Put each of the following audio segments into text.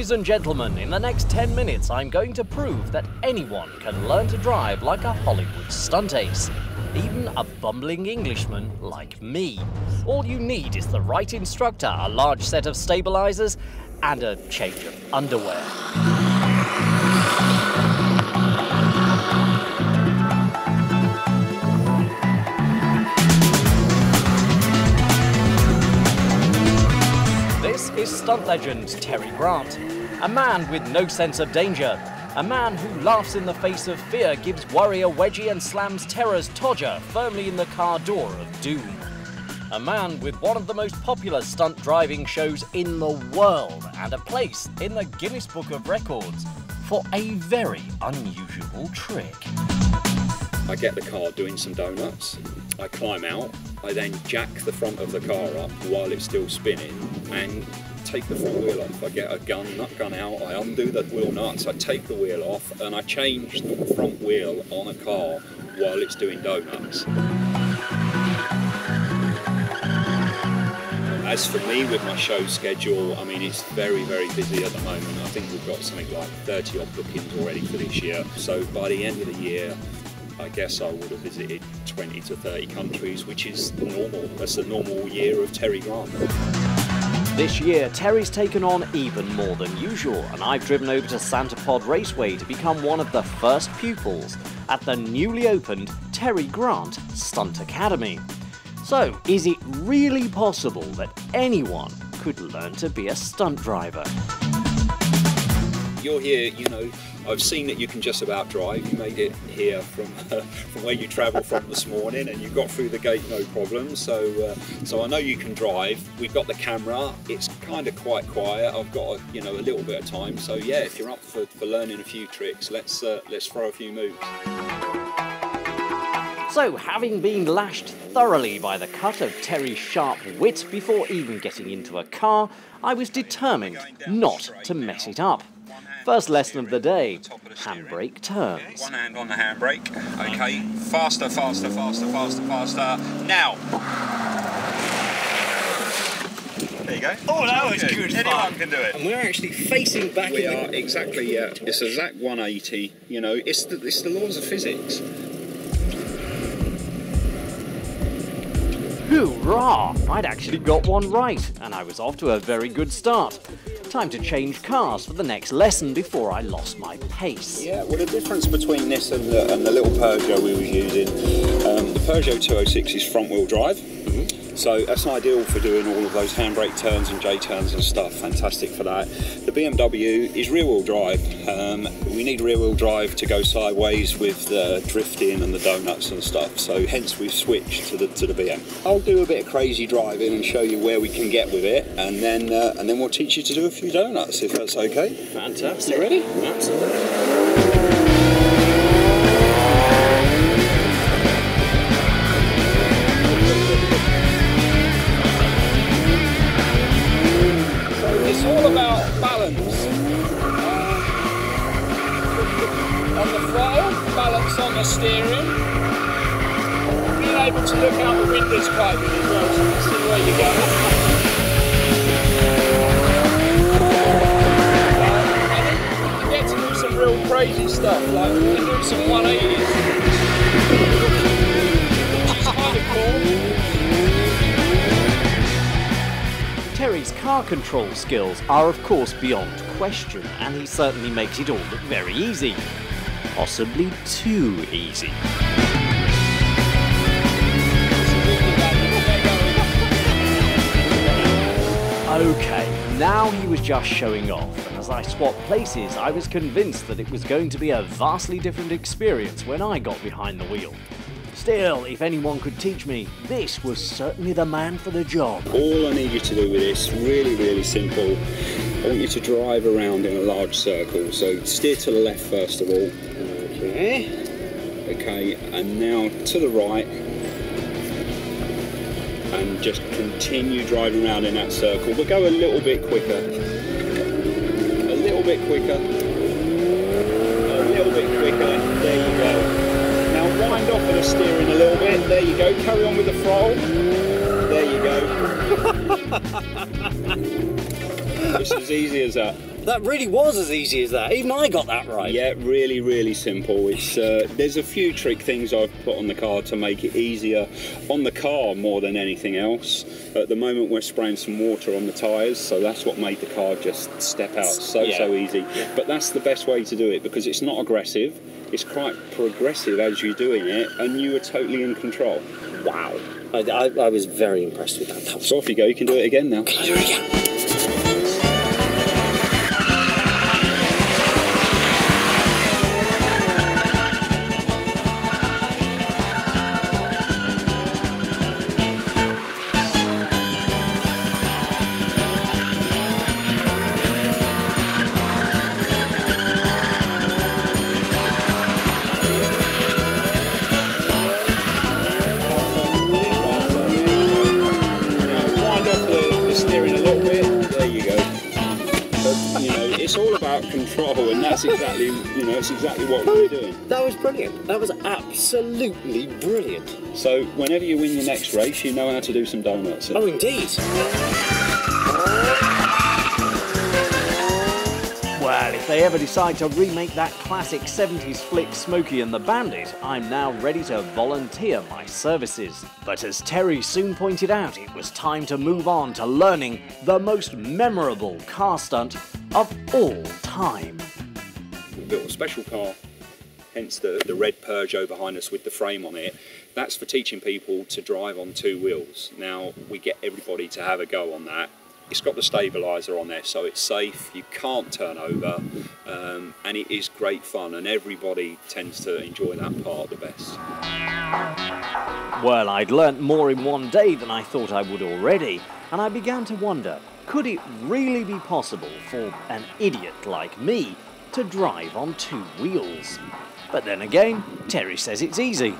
Ladies and gentlemen, in the next 10 minutes I'm going to prove that anyone can learn to drive like a Hollywood stunt ace. Even a bumbling Englishman like me. All you need is the right instructor, a large set of stabilizers, and a change of underwear. This is stunt legend Terry Grant, a man with no sense of danger, a man who laughs in the face of fear, gives worry a wedgie and slams terror's Todger firmly in the car door of doom. A man with one of the most popular stunt driving shows in the world and a place in the Guinness Book of Records for a very unusual trick. I get the car doing some donuts, I climb out, I then jack the front of the car up while it's still spinning and take the front wheel off. I get a nut gun out, I undo the wheel nuts, I take the wheel off and I change the front wheel on a car while it's doing donuts. As for me with my show schedule, I mean it's very, very busy at the moment. I think we've got something like 30 odd bookings already for this year. So by the end of the year, I guess I would have visited 20 to 30 countries, which is normal. That's a normal year of Terry Grant. This year, Terry's taken on even more than usual, and I've driven over to Santa Pod Raceway to become one of the first pupils at the newly opened Terry Grant Stunt Academy. So, is it really possible that anyone could learn to be a stunt driver? You're here, you know, I've seen that you can just about drive. You made it here from where you travelled from this morning, and you got through the gate no problem. So I know you can drive. We've got the camera. It's kind of quite quiet. I've got a little bit of time. So yeah, if you're up for learning a few tricks, let's throw a few moves. So, having been lashed thoroughly by the cut of Terry's sharp wit before even getting into a car, I was determined not to mess it up. First lesson of the day, handbrake turns. One hand on the handbrake. Okay, faster, faster, faster, faster, faster. Now. There you go. Oh, that was good fun. Anyone can do it. And we're actually facing back. We are, exactly, yeah. It's a exact 180, you know, it's the laws of physics. Hoorah! I'd actually got one right, and I was off to a very good start. Time to change cars for the next lesson before I lost my pace. Yeah, well the difference between this and the little Peugeot we was using, the Peugeot 206 is front wheel drive. So that's ideal for doing all of those handbrake turns and J-turns and stuff, fantastic for that. The BMW is rear wheel drive. We need rear wheel drive to go sideways with the drifting and the donuts and stuff, so hence we've switched to the BM. I'll do a bit of crazy driving and show you where we can get with it, and then we'll teach you to do a few donuts, if that's okay. Fantastic. You ready? Absolutely. It's all about balance. On the throttle, balance on the steering. Being able to look out the windows quite good as well, so you can see where you're going. And then you get to do some real crazy stuff, like we can do some 180s, which is kind of cool. Terry's car control skills are of course beyond question, and he certainly makes it all look very easy. Possibly too easy. Okay, now he was just showing off, and as I swapped places I was convinced that it was going to be a vastly different experience when I got behind the wheel. Still, if anyone could teach me, this was certainly the man for the job. All I need you to do with this, really, really simple. I want you to drive around in a large circle. So steer to the left first of all. Okay. Okay, and now to the right. And just continue driving around in that circle, but go a little bit quicker. A little bit quicker. A little bit quicker. There you go. Now wind off of the steering a little bit. There you go. Carry on with the throttle. There you go. Just as easy as that. That really was as easy as that. Even I got that right. Yeah, really, really simple. It's there's a few trick things I've put on the car to make it easier on the car more than anything else. At the moment we're spraying some water on the tyres, so that's what made the car just step out so easy. Yeah. But that's the best way to do it because it's not aggressive. It's quite progressive as you're doing it, and you are totally in control. Wow. I was very impressed with that. So off you go, you can do it again now. Can I do it again? It's all about control, and that's exactly, it's exactly what we're doing. That was brilliant. That was absolutely brilliant. So whenever you win your next race, you know how to do some donuts. Oh, indeed. Well, if they ever decide to remake that classic 70s flick Smokey and the Bandit, I'm now ready to volunteer my services. But as Terry soon pointed out, it was time to move on to learning the most memorable car stunt of all time. We built a special car, hence the red Peugeot behind us with the frame on it. That's for teaching people to drive on two wheels. Now, we get everybody to have a go on that. It's got the stabiliser on there, so it's safe, you can't turn over, and it is great fun, and everybody tends to enjoy that part the best. Well, I'd learnt more in one day than I thought I would already, and I began to wonder, could it really be possible for an idiot like me to drive on two wheels? But then again, Terry says it's easy.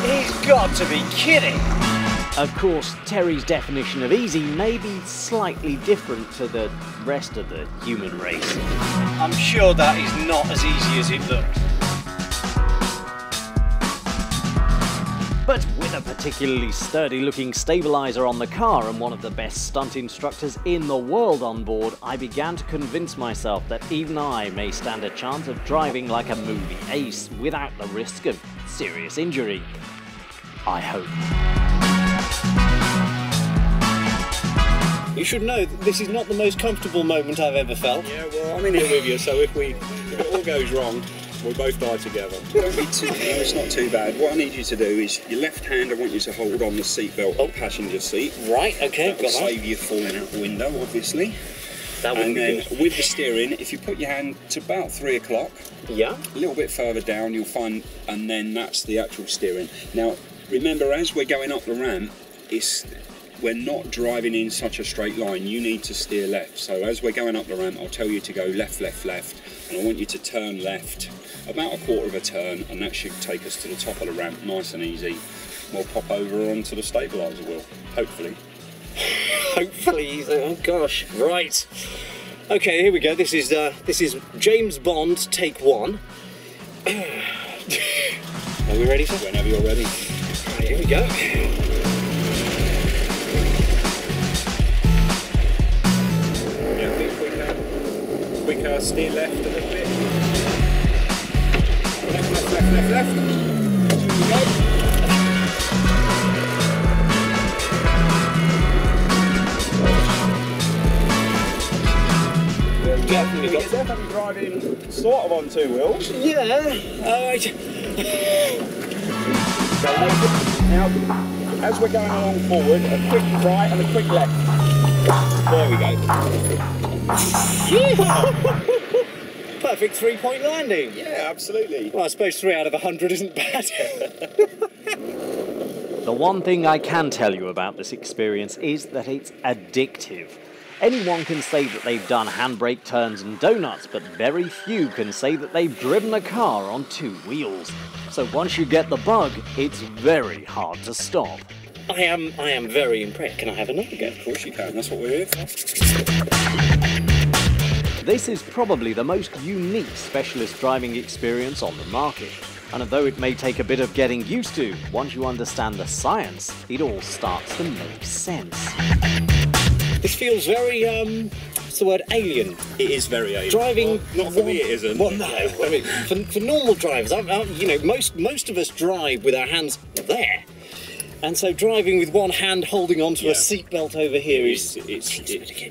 He's got to be kidding! Of course, Terry's definition of easy may be slightly different to the rest of the human race. I'm sure that is not as easy as it looks. But with a particularly sturdy-looking stabiliser on the car and one of the best stunt instructors in the world on board, I began to convince myself that even I may stand a chance of driving like a movie ace without the risk of serious injury. I hope. You should know that this is not the most comfortable moment I've ever felt. Yeah, well, I'm in here with you, so if it all goes wrong, we'll both die together. Don't be too, it's not too bad. What I need you to do is, your left hand, I want you to hold on the seatbelt of the passenger seat. Right, okay, that will save you falling out the window, obviously. That would and be then good. with the steering, if you put your hand to about 3 o'clock, yeah, a little bit further down, you'll find, and then that's the actual steering. Now, remember, as we're going up the ramp, we're not driving in such a straight line. You need to steer left. So as we're going up the ramp, I'll tell you to go left, left, left, and I want you to turn left about a quarter of a turn, and that should take us to the top of the ramp, nice and easy. We'll pop over onto the stabiliser wheel, hopefully. Hopefully, oh gosh, right. Okay, here we go. This is James Bond, take one. Are we ready, sir? Whenever you're ready. Right, here we go. Yeah, a bit quicker, steer left a little bit. Left, left, left, left, left. Here we go. Definitely got You're definitely driving sort of on two wheels. Yeah. Now, as we're going along forward, a quick right and a quick left. There we go. Perfect 3-point landing. Yeah, absolutely. Well, I suppose 3 out of 100 isn't bad. The one thing I can tell you about this experience is that it's addictive. Anyone can say that they've done handbrake turns and donuts, but very few can say that they've driven a car on two wheels. So once you get the bug, it's very hard to stop. I am very impressed. Can I have another go? Of course you can, that's what we're here for. This is probably the most unique specialist driving experience on the market. And although it may take a bit of getting used to, once you understand the science, it all starts to make sense. This feels very, what's the word, alien. It is very alien. Driving... Well, not for me it isn't. Well, no. I mean, for normal drivers, you know, most of us drive with our hands there. And so driving with one hand holding onto a seatbelt over here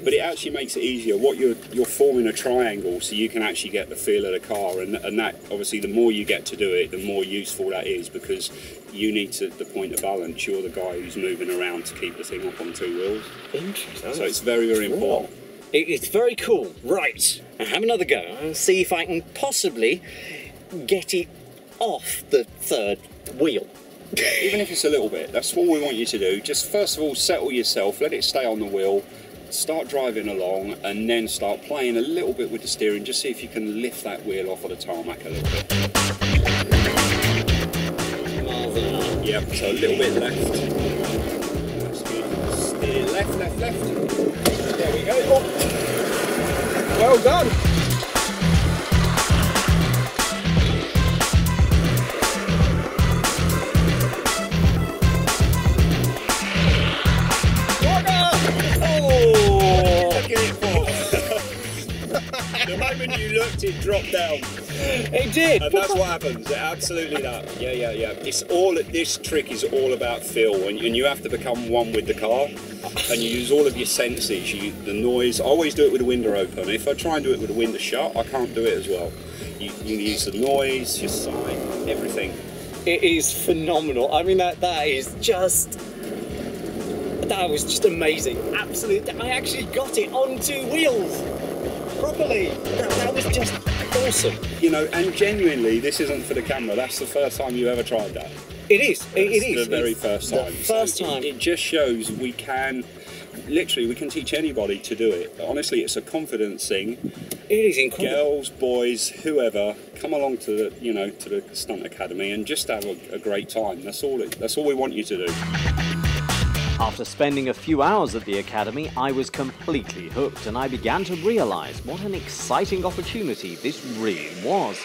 but it actually makes it easier. What you're forming a triangle, so you can actually get the feel of the car, and that obviously the more you get to do it, the more useful that is, because you need the point of balance. You're the guy who's moving around to keep the thing up on 2 wheels. Interesting. So it's very, very important. It's very cool. Right, I'll have another go and see if I can possibly get it off the third wheel. Even if it's a little bit, that's what we want you to do. Just first of all, settle yourself, let it stay on the wheel, start driving along, and then start playing a little bit with the steering. Just see if you can lift that wheel off of the tarmac a little bit. Yep, so a little bit left. That's good. Steer left, left, left. There we go. Oh. Well done. The moment you looked, it dropped down. It did. And that's what happens. It absolutely that. Yeah. It's all. This trick is all about feel, and you have to become one with the car, and you use all of your senses. The noise. I always do it with the window open. If I try and do it with the window shut, I can't do it as well. You use the noise, your sign, everything. It is phenomenal. I mean, that was just amazing. Absolutely. I actually got it on 2 wheels. Properly. That was just awesome. You know, and genuinely, this isn't for the camera. That's the first time you ever tried that. It is. It is. The very first time. The first time. It just shows we can teach anybody to do it. Honestly, it's a confidence thing. It is incredible. Girls, boys, whoever, come along to the Stunt Academy and just have a great time. That's all we want you to do. After spending a few hours at the academy, I was completely hooked, and I began to realise what an exciting opportunity this really was.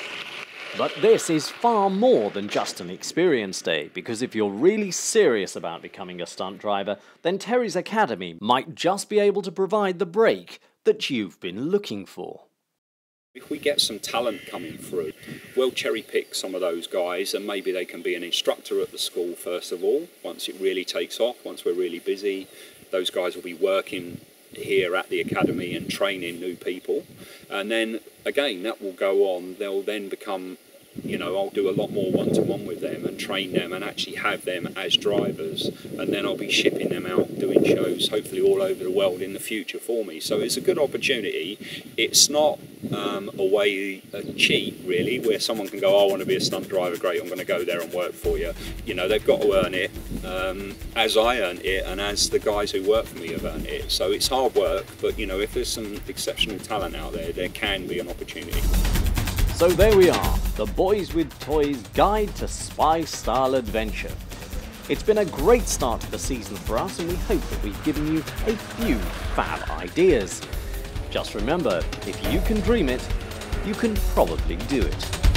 But this is far more than just an experience day, because if you're really serious about becoming a stunt driver, then Terry's Academy might just be able to provide the break that you've been looking for. If we get some talent coming through, we'll cherry pick some of those guys, and maybe they can be an instructor at the school first of all. Once it really takes off, once we're really busy, those guys will be working here at the academy and training new people. And then again, that will go on. They'll then become, I'll do a lot more one-to-one with them and train them and actually have them as drivers, and then I'll be shipping them out doing shows hopefully all over the world in the future for me. So it's a good opportunity. It's not a cheat really, where someone can go, I want to be a stunt driver, great, I'm going to go there and work for you. They've got to earn it, as I earned it and as the guys who work for me have earned it. So it's hard work, but if there's some exceptional talent out there can be an opportunity. So there we are, the Boys with Toys Guide to Spy-Style Adventure. It's been a great start to the season for us, and we hope that we've given you a few fab ideas. Just remember, if you can dream it, you can probably do it.